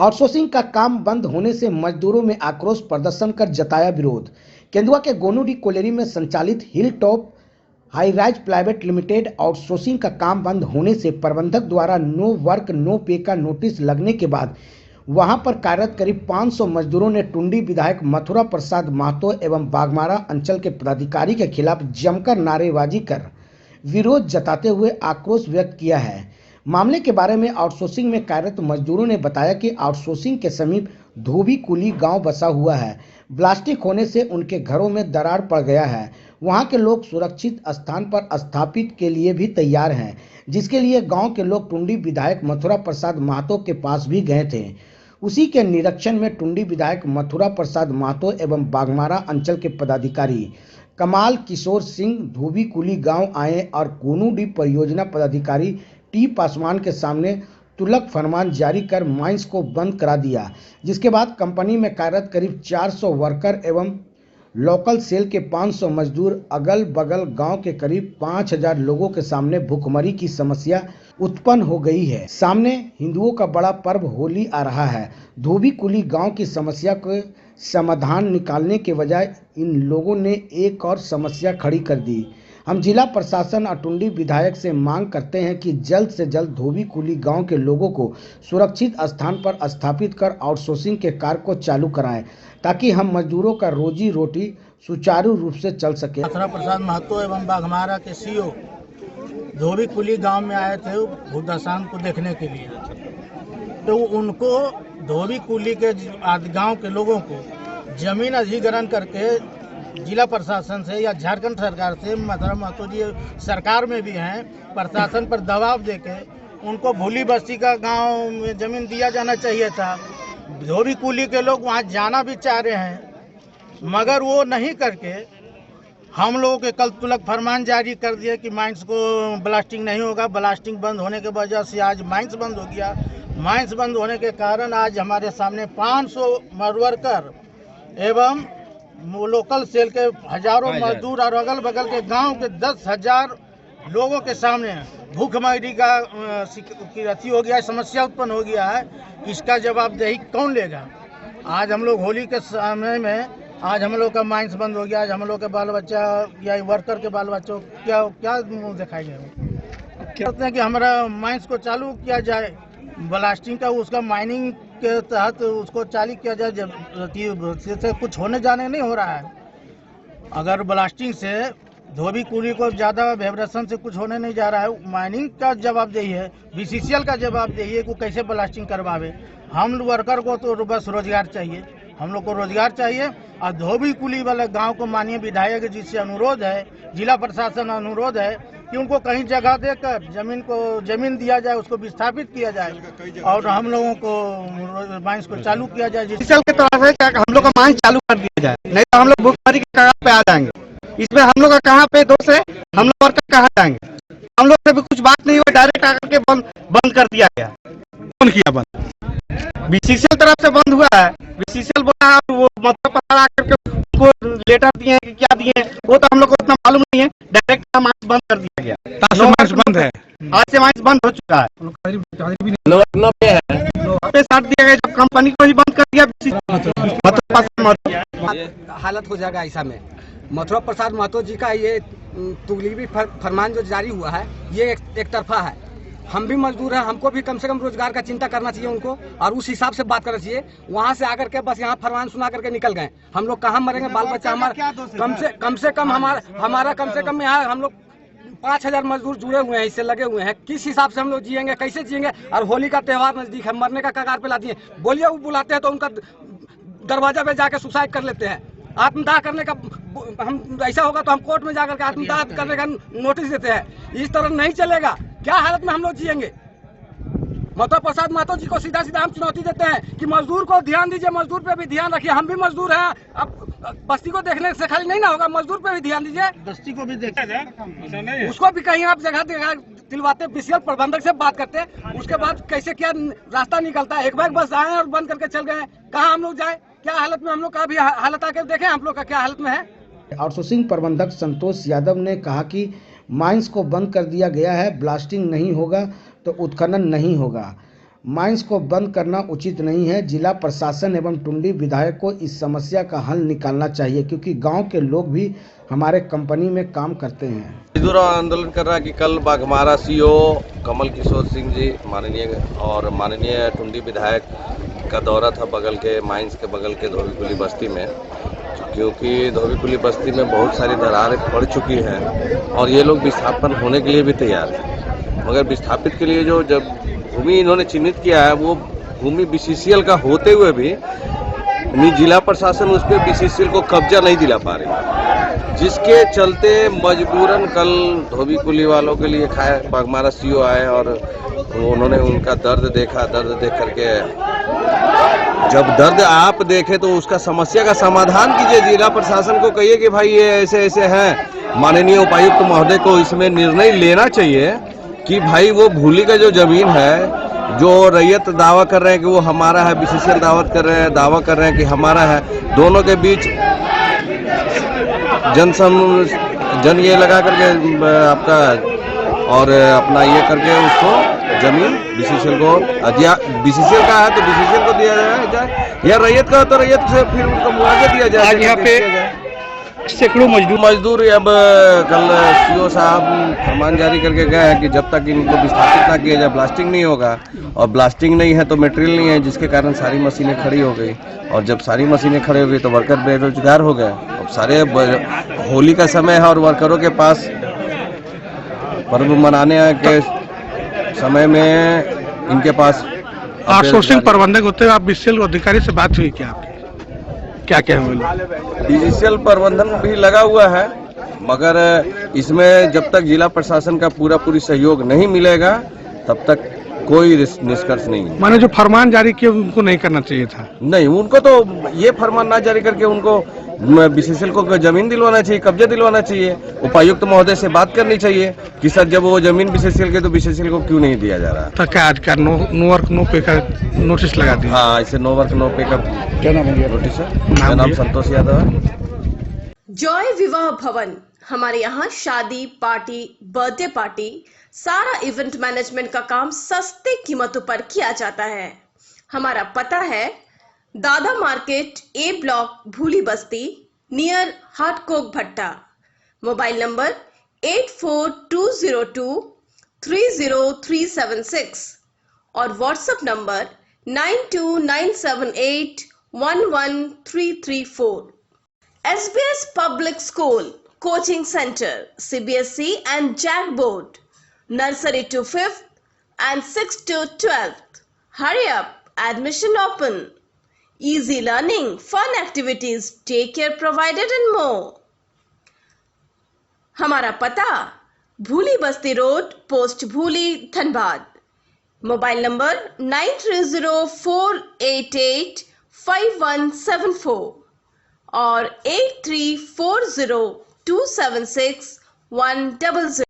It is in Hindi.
आउटसोर्सिंग का काम बंद होने से मजदूरों में आक्रोश प्रदर्शन कर जताया विरोध। केंदुआ के गोनूडी कोलेरी में संचालित hill top high-rise private limited outsourcing का काम बंद होने से प्रबंधक द्वारा नो वर्क नो पे का नोटिस लगने के बाद वहां पर कार्यरत करीब 500 मजदूरों ने टुंडी विधायक मथुरा प्रसाद महतो एवं बाघमारा अंचल के पदाधिकारी के खिलाफ जमकर नारेबाजी कर विरोध जताते हुए आक्रोश व्यक्त किया है। मामले के बारे में आउटसोर्सिंग में कार्यरत मजदूरों ने बताया कि आउटसोर्सिंग के समीप धोबी कुली गांव बसा हुआ है। ब्लास्टिंग होने से उनके घरों में दरार पड़ गया है। वहां के लोग सुरक्षित स्थान पर स्थापित के लिए भी तैयार हैं, जिसके लिए गांव के लोग टुंडी विधायक मथुरा प्रसाद महतो के पास भी गए थे। उसी के निरीक्षण में टुंडी विधायक मथुरा प्रसाद महतो एवं बाघमारा अंचल के पदाधिकारी कमाल किशोर सिंह धोबी कुली गांव आए और गोनूडी परियोजना पदाधिकारी टी पासवान के सामने तुलक फरमान जारी कर माइंस को बंद करा दिया, जिसके बाद कंपनी में कार्यरत करीब 400 वर्कर एवं लोकल सेल के 500 मजदूर अगल बगल गांव के करीब 5000 लोगों के सामने भूखमरी की समस्या उत्पन्न हो गई है। सामने हिंदुओं का बड़ा पर्व होली आ रहा है। धोबी कुली गांव की समस्या को समाधान निकालने के बजाय इन लोगों ने एक और समस्या खड़ी कर दी। हम जिला प्रशासन और टुंडी विधायक से मांग करते हैं कि जल्द से जल्द धोबी कुली गांव के लोगों को सुरक्षित स्थान पर स्थापित कर आउटसोर्सिंग के कार्य को चालू कराएं, ताकि हम मजदूरों का रोजी रोटी सुचारू रूप से चल सके। मथुरा प्रसाद महतो एवं बाघमारा के सीईओ धोबी कुली गांव में आए थे भूदासान को देखने के लिए, तो उनको धोबी कुली के गांव के लोगों को जमीन अधिग्रहण करके जिला प्रशासन से या झारखंड सरकार से, मथुरा महतो जी सरकार में भी हैं, प्रशासन पर दबाव देके उनको भूली बस्ती का गांव में जमीन दिया जाना चाहिए था। धोबी कुली के लोग वहां जाना भी चाह रहे हैं, मगर वो नहीं करके हम लोगों के कल तुलक फरमान जारी कर दिए कि माइंस को ब्लास्टिंग नहीं होगा। ब्लास्टिंग बंद होने के वजह से आज माइंस बंद हो गया। माइंस बंद होने के कारण आज हमारे सामने 500 वर्कर एवं लोकल सेल के हजारों मजदूर और अगल बगल के गांव के 10,000 लोगों के सामने भूखमरी का अथी हो गया है, समस्या उत्पन्न हो गया है। इसका जवाबदेही कौन लेगा? आज हम लोग होली के समय में आज हम लोग का माइंस बंद हो गया। आज हम लोग के बाल बच्चा या वर्कर के बाल बच्चों क्या क्या मुँह दिखाएंगे? कहते हैं कि हमारा माइंस को चालू किया जाए, ब्लास्टिंग का उसका माइनिंग के तहत उसको चालू किया जाए, जब कुछ होने जाने नहीं हो रहा है। अगर ब्लास्टिंग से धोबी कुली को ज़्यादा वाइब्रेशन से कुछ होने नहीं जा रहा है, माइनिंग का जवाबदेही है, बीसीसीएल का जवाबदेही है कि कैसे ब्लास्टिंग करवावे। हम वर्कर को तो बस रोजगार चाहिए, हम लोग को रोजगार चाहिए। और धोबी कुली वाले गांव को माननीय विधायक जी से अनुरोध है, जिला प्रशासन अनुरोध है कि उनको कहीं जगह देकर जमीन दिया जाए, उसको विस्थापित किया जाए और हम लोगों को माइंस को चालू किया जाए। बीसीसीएल की तरफ से क्या हम लोग का माइंस चालू कर दिया जाए, नहीं तो हम लोग भूखमरी के कगार पे आ जाएंगे। इसमें हम लोग का कहाँ पे दोष है? हम लोग वर्कर कहाँ जाएंगे? हम लोग से भी कुछ बात नहीं हुई, डायरेक्ट आकर के बंद कर दिया गया। कौन किया बंद? बीसीसीएल तरफ से बंद हुआ है। बीसीसीएल बोला है, वो मतलब पता आकर के उनको लेटर दिए कि क्या दिए, वो तो हम लोग को उतना मालूम नहीं है। डायरेक्ट माइंस बंद कर दिया गया। माइंस बंद है, आज से माइंस बंद हो चुका है। पे साथ दिया गया, जब कंपनी को ही बंद कर दिया। हालत हो जाएगा ऐसा में। मथुरा प्रसाद महतो जी का ये तुगलकी फरमान जो जारी हुआ है, ये एक तरफा है। हम भी मजदूर हैं, हमको भी कम से कम रोजगार का चिंता करना चाहिए उनको, और उस हिसाब से बात करना चाहिए। वहाँ से आकर के बस यहाँ फरमान सुना करके निकल गए। हम लोग कहाँ मरेंगे? बाल बच्चा हमारा कम से कम हमारा कम से कम यहाँ हम लोग 5000 मजदूर जुड़े हुए हैं, इससे लगे हुए हैं। किस हिसाब से हम लोग जिएंगे, कैसे जिएंगे? और होली का त्यौहार नजदीक है, मरने का कगार पे ला दिए। बोलिए, वो बुलाते हैं तो उनका दरवाजा पे जाके सुसाइड कर लेते हैं। आत्मदाह करने का हम ऐसा होगा तो हम कोर्ट में जाकर के आत्मदाह करने का नोटिस देते हैं। इस तरह नहीं चलेगा। क्या हालत में हम लोग जिएंगे? मथुरा प्रसाद महतो जी को सीधा हम चुनौती देते हैं कि मजदूर को ध्यान दीजिए, मजदूर पे भी ध्यान रखिए। हम भी मजदूर हैं, अब बस्ती को देखने से खाली नहीं ना होगा, मजदूर पे भी ध्यान दीजिए। बस्ती को भी देखा जाए, उसको भी कहीं आप जगह दिलवाते, बीसीसीएल प्रबंधक से बात करते, उसके बाद कैसे क्या रास्ता निकलता है। एक बार बस आए और बंद करके चल गए, कहाँ हम लोग जाए? क्या हालत में हम लोग का भी हालत आके देखें हम लोग का क्या हालत में है। आउटसोर्सिंग प्रबंधक संतोष यादव ने कहा कि माइंस को बंद कर दिया गया है, ब्लास्टिंग नहीं होगा तो उत्खनन नहीं होगा। माइंस को बंद करना उचित नहीं है। जिला प्रशासन एवं टुंडी विधायक को इस समस्या का हल निकालना चाहिए, क्योंकि गांव के लोग भी हमारे कंपनी में काम करते हैं। मजदूर आंदोलन कर रहा है कि कल बाघमारा सीओ कमल किशोर सिंह जी माननीय टुंडी विधायक का दौरा था बगल के माइंस के बगल के धोबीकुली बस्ती में, क्योंकि धोबीकुली बस्ती में बहुत सारी दरारें पड़ चुकी हैं और ये लोग विस्थापन होने के लिए भी तैयार हैं, मगर विस्थापित के लिए जो जब भूमि इन्होंने चिन्हित किया है वो भूमि बीसीसीएल का होते हुए भी जिला प्रशासन उस पर बीसीसीएल को कब्जा नहीं दिला पा रही, जिसके चलते मजबूरन कल धोबीकुली वालों के लिए बाघमारा सीओ आए और उन्होंने उनका दर्द देखा। दर्द देख करके जब दर्द आप देखे तो उसका समस्या का समाधान कीजिए। जिला प्रशासन को कहिए कि भाई ये ऐसे ऐसे हैं। माननीय उपायुक्त महोदय को इसमें निर्णय लेना चाहिए कि भाई वो भूली का जो जमीन है, जो रैयत दावा कर रहे हैं कि वो हमारा है, बीसीसीएल दावा कर रहे हैं कि हमारा है, दोनों के बीच जन ये लगा करके आपका और अपना ये करके उसको जमीन बीसीसीएल को बीसीसीएल का है तो बीसीसीएल को दिया जाए, या रैयत का तो रैयत से फिर उनको मुआवजा दिया जाए। आज यहाँ पे सैकड़ों मजदूर अब कल सीओ साहब फरमान जारी करके गए हैं कि जब तक इनको विस्थापित ना किया जाए ब्लास्टिंग नहीं होगा, और ब्लास्टिंग नहीं है तो मटेरियल नहीं है, जिसके कारण सारी मशीनें खड़ी हो गई, और जब सारी मशीनें खड़ी हो गई तो वर्कर बेरोजगार हो गए। अब सारे होली का समय है और वर्करों के पास पर्व मनाने के समय में इनके पास आउटसोर्सिंग प्रबंधक होते हैं, आप बीसीसीएल अधिकारी से बात हुई क्या आपकी? क्या क्या बोले? बीसीसीएल प्रबंधन भी लगा हुआ है, मगर इसमें जब तक जिला प्रशासन का पूरी सहयोग नहीं मिलेगा तब तक कोई निष्कर्ष नहीं है। माने जो फरमान जारी किया उनको नहीं करना चाहिए था? नहीं, उनको तो ये फरमान ना जारी करके उनको बीसीसीएल को जमीन दिलवाना चाहिए, कब्जा दिलवाना चाहिए। उपायुक्त महोदय से बात करनी चाहिए कि सर जब वो जमीन बीसीसीएल के तो बीसीसीएल को क्यों नहीं दिया जा रहा। तो क्या आज का नो वर्क नो पे का नोटिस लगा दिया? हाँ, ऐसे नो वर्क नो पे का क्या नाम है? नोटिस है। मेरा नाम संतोष यादव है। जॉय विवाह भवन, हमारे यहाँ शादी, पार्टी, बर्थडे पार्टी, सारा इवेंट मैनेजमेंट का काम सस्ते कीमतों पर किया जाता है। हमारा पता है दादा मार्केट, ए ब्लॉक, भूली बस्ती, नियर हाटकोक भट्टा। मोबाइल नंबर 8420230376 और WhatsApp number 9297811334। SBS Public School, Coaching Center, CBSE and JAC Board, Nursery to 5th and 6th to 12th. Hurry up, admission open. Easy learning, fun activities, daycare provided and more. हमारा पता भूली बस्ती रोड, पोस्ट भूली, धनबाद। मोबाइल नंबर 9304885174 और 8340276100।